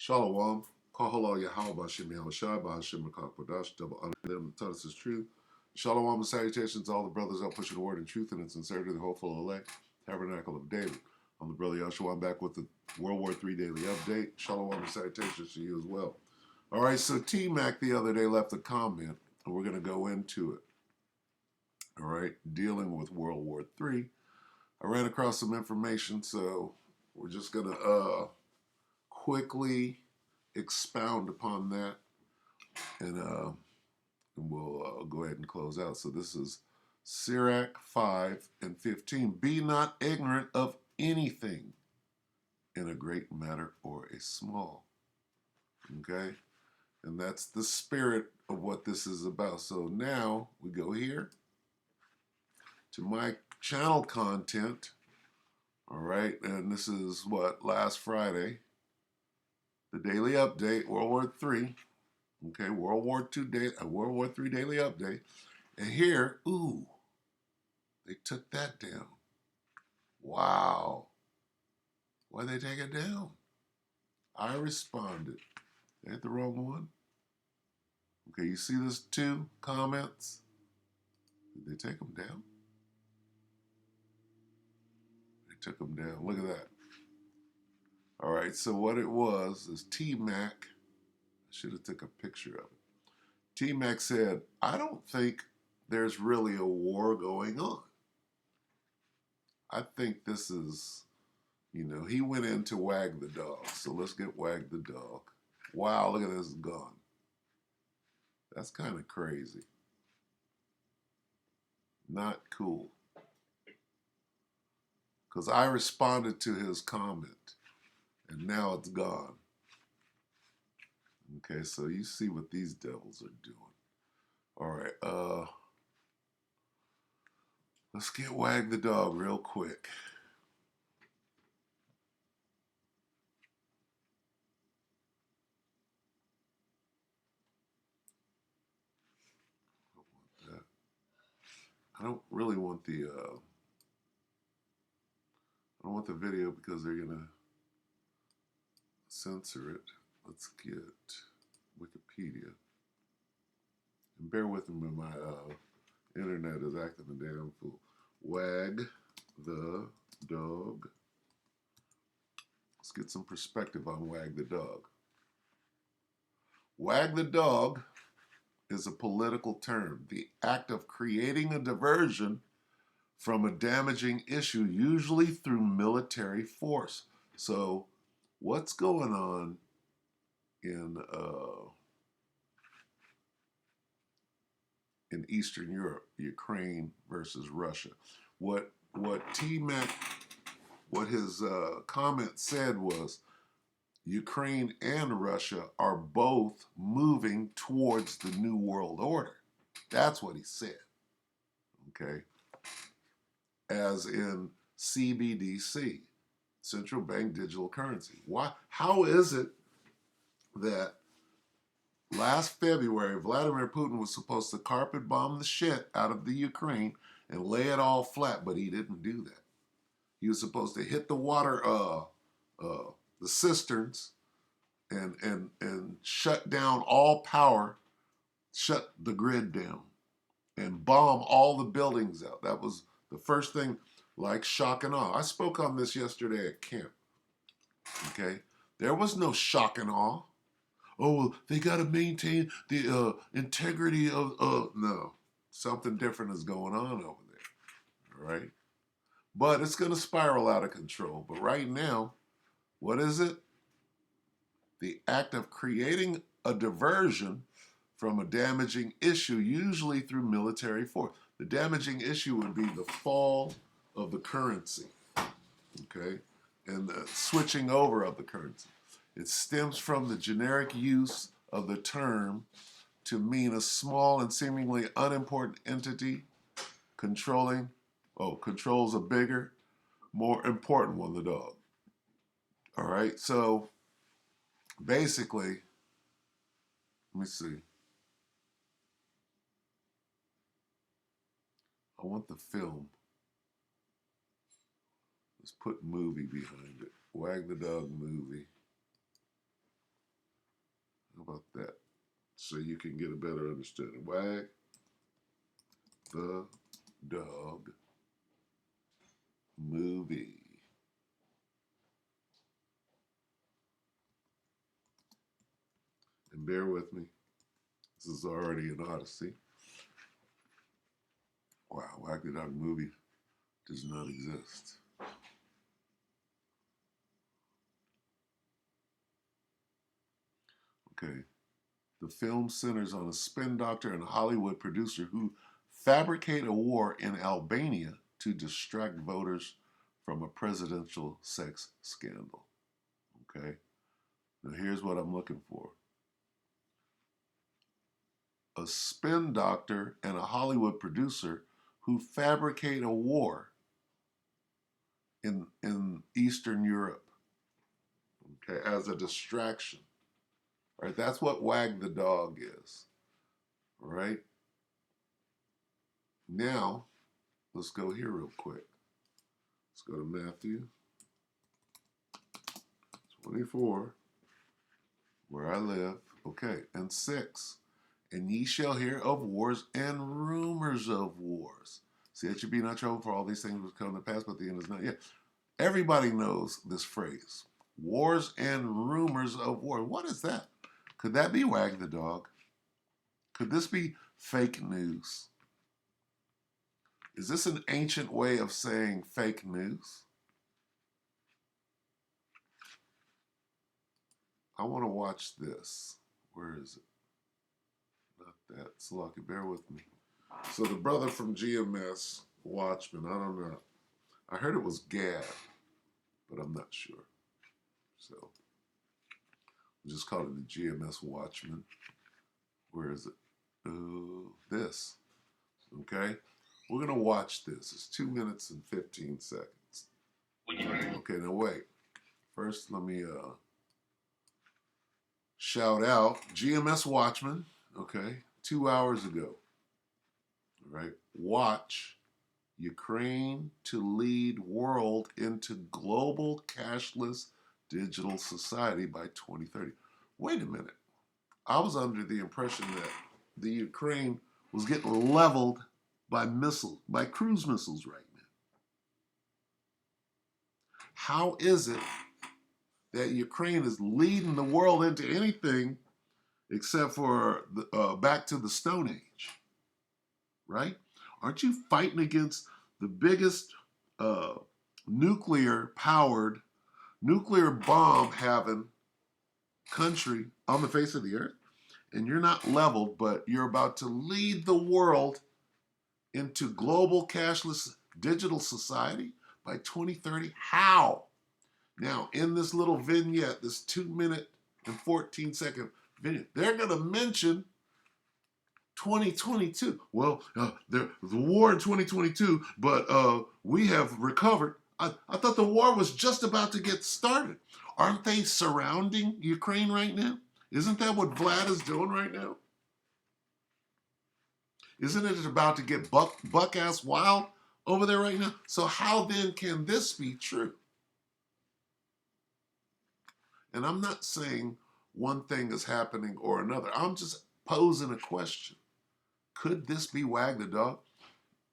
Shalom. Kahalo Yahweh Hashem Yahushai Bahashem Rakakwadash, double honor them that taught us is true. Shalom and salutations to all the brothers out pushing the word in truth and in sincerity, the hopeful elect, tabernacle of David. I'm the brother Yahshua. I'm back with the World War III Daily Update. Shalom and salutations to you as well. All right, so T-Mac the other day left a comment, and we're going to go into it. All right, dealing with World War III. I ran across some information, so we're just going to quickly expound upon that, and we'll go ahead and close out. So this is Sirach 5 and 15. Be not ignorant of anything in a great matter or a small. Okay? And that's the spirit of what this is about. So now we go here to my channel content. All right, and this is what, last Friday, the daily update, World War III. Okay, World War III Daily Update. And here, ooh, they took that down. Wow. Why'd they take it down? I responded. They hit the wrong one. Okay, you see those two comments? Did they take them down? They took them down. Look at that. All right, so what it was is T-Mac. I should have took a picture of it. T-Mac said, I don't think there's really a war going on. I think this is, he went in to wag the dog. So let's get wag the dog. Wow, look at this, gone. That's kind of crazy. Not cool. Because I responded to his comment, and now it's gone. Okay, so you see what these devils are doing. All right, let's get wag the dog real quick. I don't really want the I don't want the video because they're gonna censor it. Let's get Wikipedia. And bear with me, my internet is acting a damn fool. Wag the dog. Let's get some perspective on wag the dog. Wag the dog is a political term, the act of creating a diversion from a damaging issue, usually through military force. So what's going on in Eastern Europe, Ukraine versus Russia? What T-Mac, what his comment said was, Ukraine and Russia are both moving towards the New World Order. That's what he said. Okay? As in CBDC, central bank digital currency. Why? How is it that last February Vladimir Putin was supposed to carpet bomb the shit out of the Ukraine and lay it all flat, but he didn't do that. He was supposed to hit the water, the cisterns, and shut down all power, shut the grid down, and bomb all the buildings out. That was the first thing, like shock and awe. I spoke on this yesterday at camp. Okay, there was no shock and awe. Oh, well, they got to maintain the integrity of. No, something different is going on over there. All right, but it's going to spiral out of control. But right now, what is it? The act of creating a diversion from a damaging issue, usually through military force. The damaging issue would be the fall of the currency, okay, and the switching over of the currency. It stems from the generic use of the term to mean a small and seemingly unimportant entity controls a bigger, more important one, the dog. All right, so basically, let me see. I want the film. Let's put movie behind it. Wag the dog movie. so you can get a better understanding. Wag the Dog movie. And bear with me. This is already an odyssey. Wow, Wag the Dog movie does not exist. Okay. The film centers on a spin doctor and Hollywood producer who fabricate a war in Albania to distract voters from a presidential sex scandal. Okay? Now here's what I'm looking for. A spin doctor and a Hollywood producer who fabricate a war in Eastern Europe, okay, as a distraction. Right? That's what Wag the Dog is. All right? Now, let's go here real quick. Let's go to Matthew 24, where I live. Okay, and 6. And ye shall hear of wars and rumors of wars. See, that you be not troubled, for all these things will come to pass, but the end is not yet. Everybody knows this phrase. Wars and rumors of war. What is that? Could that be Wag the Dog? Could this be fake news? Is this an ancient way of saying fake news? I want to watch this. Where is it? Not that. Slocky, bear with me. So the brother from GMS, Watchmen, I don't know. I heard it was Gad, but I'm not sure. So we'll just call it the GMS Watchmen. Where is it? This. Okay? We're going to watch this. It's 2 minutes and 15 seconds. Okay, now wait. First, let me shout out GMS Watchmen. Okay, 2 hours ago. All right, watch Ukraine to lead world into global cashless digital society by 2030. Wait a minute. I was under the impression that the Ukraine was getting leveled by missiles, by cruise missiles right now. How is it that Ukraine is leading the world into anything except for back to the Stone Age, right? Aren't you fighting against the biggest nuclear-powered, nuclear bomb-having country on the face of the earth? And you're not leveled, but you're about to lead the world into global cashless digital society by 2030. How? Now, in this little vignette, this 2 minute and 14 second vignette, they're going to mention 2022. Well, the war in 2022, but we have recovered. I thought the war was just about to get started. Aren't they surrounding Ukraine right now? Isn't that what Vlad is doing right now? Isn't it about to get buck-ass wild over there right now? So how then can this be true? And I'm not saying one thing is happening or another. I'm just posing a question. Could this be Wag the Dog?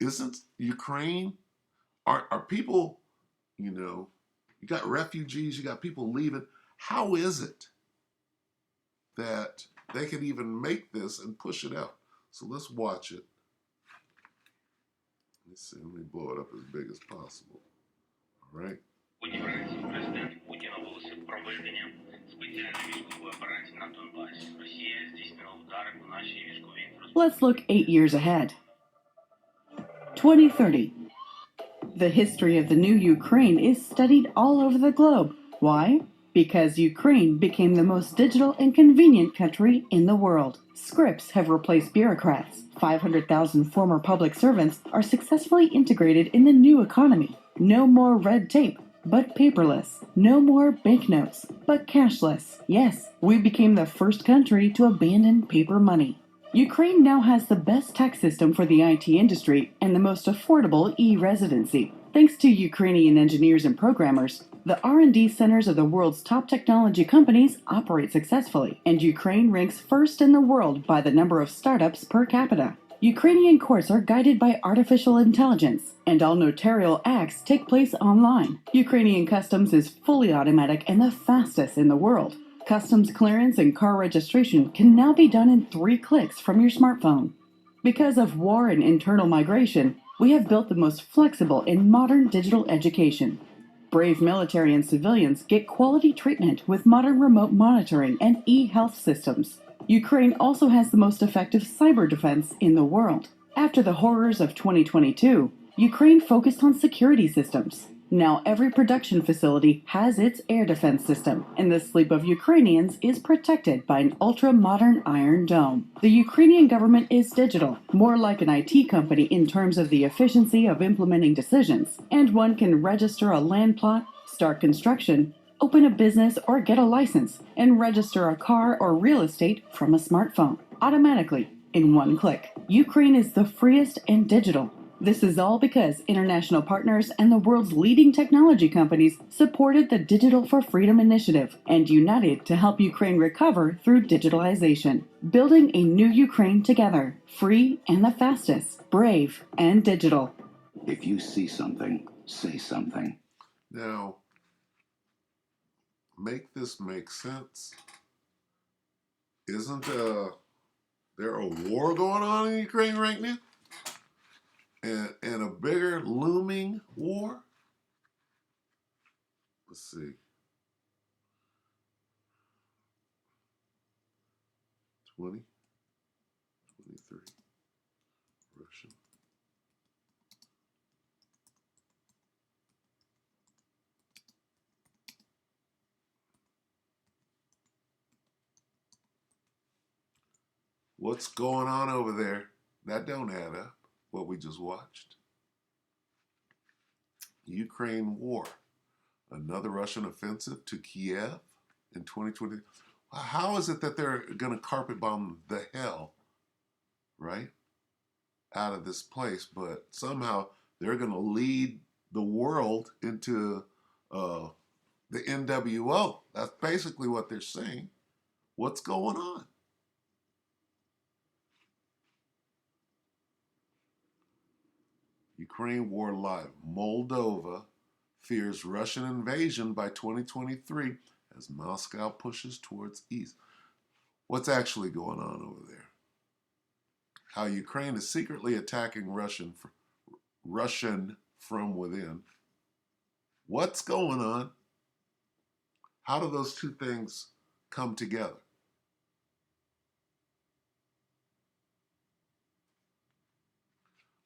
Isn't Ukraine, are people, you got refugees, you got people leaving. How is it that they can even make this and push it out? So let's watch it. Let's see, let me blow it up as big as possible. All right. Let's look 8 years ahead. 2030. The history of the new Ukraine is studied all over the globe. Why? Because Ukraine became the most digital and convenient country in the world. Scripts have replaced bureaucrats. 500,000 former public servants are successfully integrated in the new economy. No more red tape, but paperless. No more banknotes, but cashless. Yes, we became the first country to abandon paper money. Ukraine now has the best tax system for the IT industry and the most affordable e-residency. Thanks to Ukrainian engineers and programmers, The R&D centers of the world's top technology companies operate successfully, and Ukraine ranks first in the world by the number of startups per capita. Ukrainian courts are guided by artificial intelligence, and all notarial acts take place online. Ukrainian customs is fully automatic and the fastest in the world. Customs clearance and car registration can now be done in 3 clicks from your smartphone. Because of war and internal migration, we have built the most flexible and modern digital education. Brave military and civilians get quality treatment with modern remote monitoring and e-health systems. Ukraine also has the most effective cyber defense in the world. After the horrors of 2022, Ukraine focused on security systems. Now every production facility has its air defense system, and the sleep of Ukrainians is protected by an ultra-modern Iron Dome. The Ukrainian government is digital, more like an IT company in terms of the efficiency of implementing decisions, and one can register a land plot, start construction, open a business or get a license, and register a car or real estate from a smartphone, automatically, in 1 click. Ukraine is the freest and digital. This is all because international partners and the world's leading technology companies supported the Digital for Freedom initiative and united to help Ukraine recover through digitalization. Building a new Ukraine together, free and the fastest, brave and digital. If you see something, say something. Now, make this make sense. Isn't there a war going on in Ukraine right now? And a bigger looming war? Let's see. 20, 23, Russia. What's going on over there? That don't add up, what we just watched. Ukraine war. Another Russian offensive to Kiev in 2020. How is it that they're going to carpet bomb the hell, right, out of this place, but somehow they're going to lead the world into the NWO? That's basically what they're saying. What's going on? Ukraine war live. Moldova fears Russian invasion by 2023 as Moscow pushes towards east. What's actually going on over there? How Ukraine is secretly attacking Russian from within. What's going on? How do those two things come together?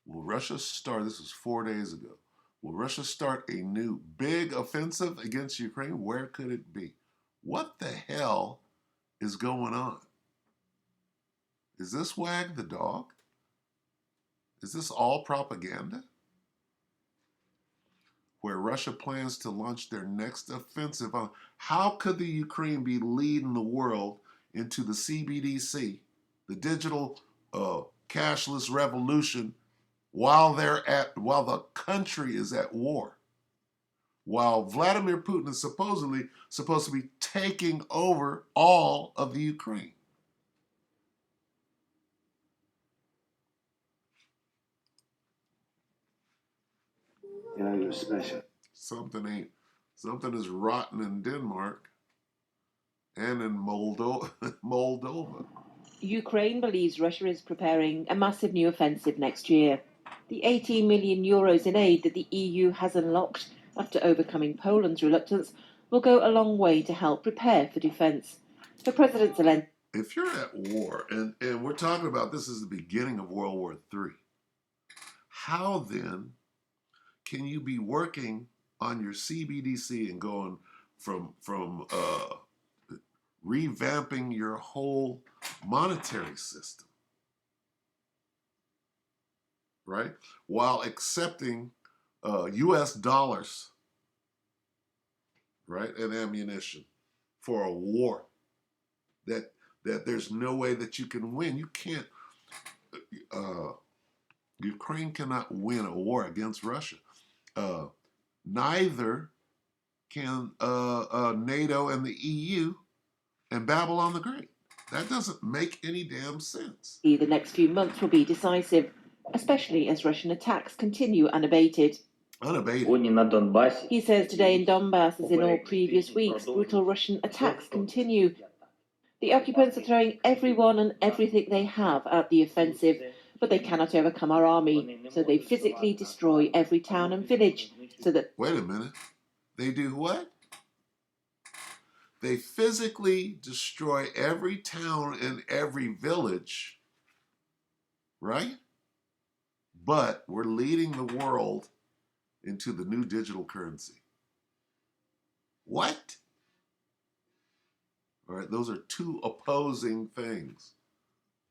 Will Russia start, this was 4 days ago, will Russia start a new big offensive against Ukraine? Where could it be? What the hell is going on? Is this Wag the dog? Is this all propaganda? Where Russia plans to launch their next offensive on, how could the Ukraine be leading the world into the CBDC, the digital cashless revolution, while the country is at war, while Vladimir Putin is supposedly supposed to be taking over all of the Ukraine? You know, you're special. Something is rotten in Denmark and in Moldova. Ukraine believes Russia is preparing a massive new offensive next year. The €18 million in aid that the EU has unlocked after overcoming Poland's reluctance will go a long way to help prepare for defence. For President Zelensky, if you're at war, and we're talking about this is the beginning of World War III, how then can you be working on your CBDC and going from revamping your whole monetary system, right? While accepting US dollars, right, and ammunition for a war that there's no way that you can win. You can't, Ukraine cannot win a war against Russia. Neither can NATO and the EU and Babylon the Great? That doesn't make any damn sense. The next few months will be decisive, especially as Russian attacks continue unabated. Unabated. He says today in Donbass, as in all previous weeks, brutal Russian attacks continue. The occupants are throwing everyone and everything they have at the offensive, but they cannot overcome our army, so they physically destroy every town and village so that... Wait a minute. They do what? They physically destroy every town and every village, right? But we're leading the world into the new digital currency. What? All right, those are two opposing things,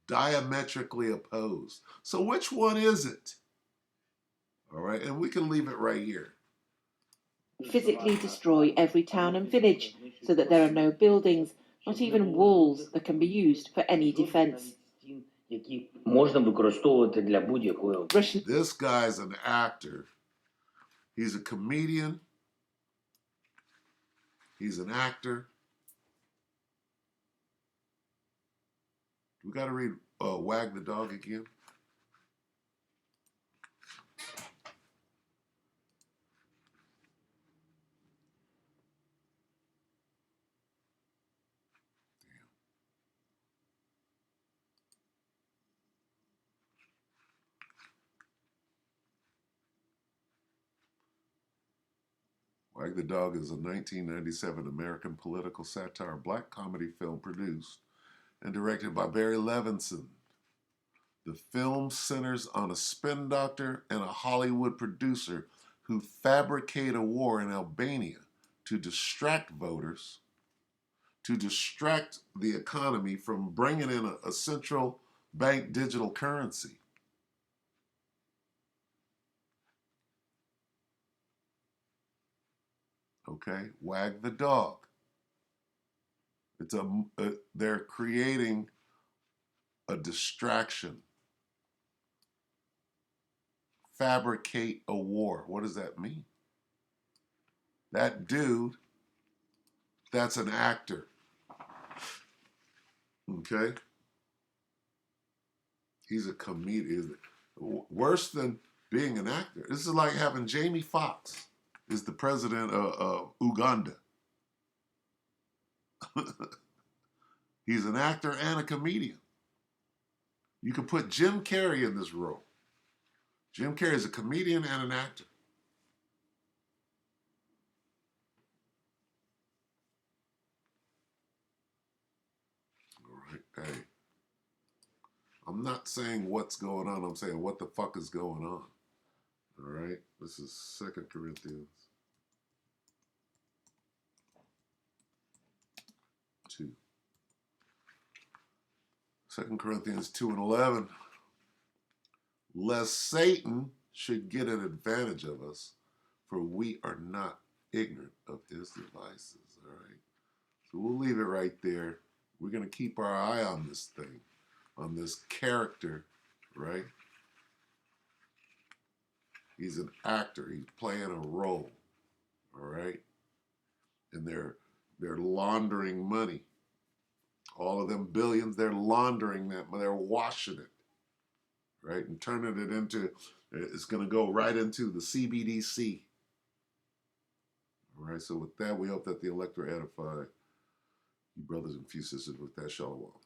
diametrically opposed. So which one is it? All right, and we can leave it right here. Physically destroy every town and village so that there are no buildings, not even walls that can be used for any defense. This guy's an actor. He's a comedian. He's an actor. We got to read Wag the Dog again. Wag the Dog is a 1997 American political satire black comedy film produced and directed by Barry Levinson. The film centers on a spin doctor and a Hollywood producer who fabricate a war in Albania to distract voters, to distract the economy from bringing in a central bank digital currency. Okay, Wag the Dog. They're creating a distraction. Fabricate a war. What does that mean? That dude, that's an actor. Okay? He's a comedian. Worse than being an actor. This is like having Jamie Foxx is the president of Uganda. He's an actor and a comedian. You can put Jim Carrey in this role. Jim Carrey is a comedian and an actor. All right, hey. I'm not saying what's going on. I'm saying what the fuck is going on. All right, this is 2 Corinthians 2. 2 Corinthians 2 and 11. Lest Satan should get an advantage of us, for we are not ignorant of his devices. All right, so we'll leave it right there. We're going to keep our eye on this thing, on this character, right? He's an actor. He's playing a role, all right? And they're laundering money. All of them billions, they're laundering that, they're washing it, right? And turning it into, it's going to go right into the CBDC. All right, so with that, we hope that the elect are edified. You brothers and few sisters, with that, shalom.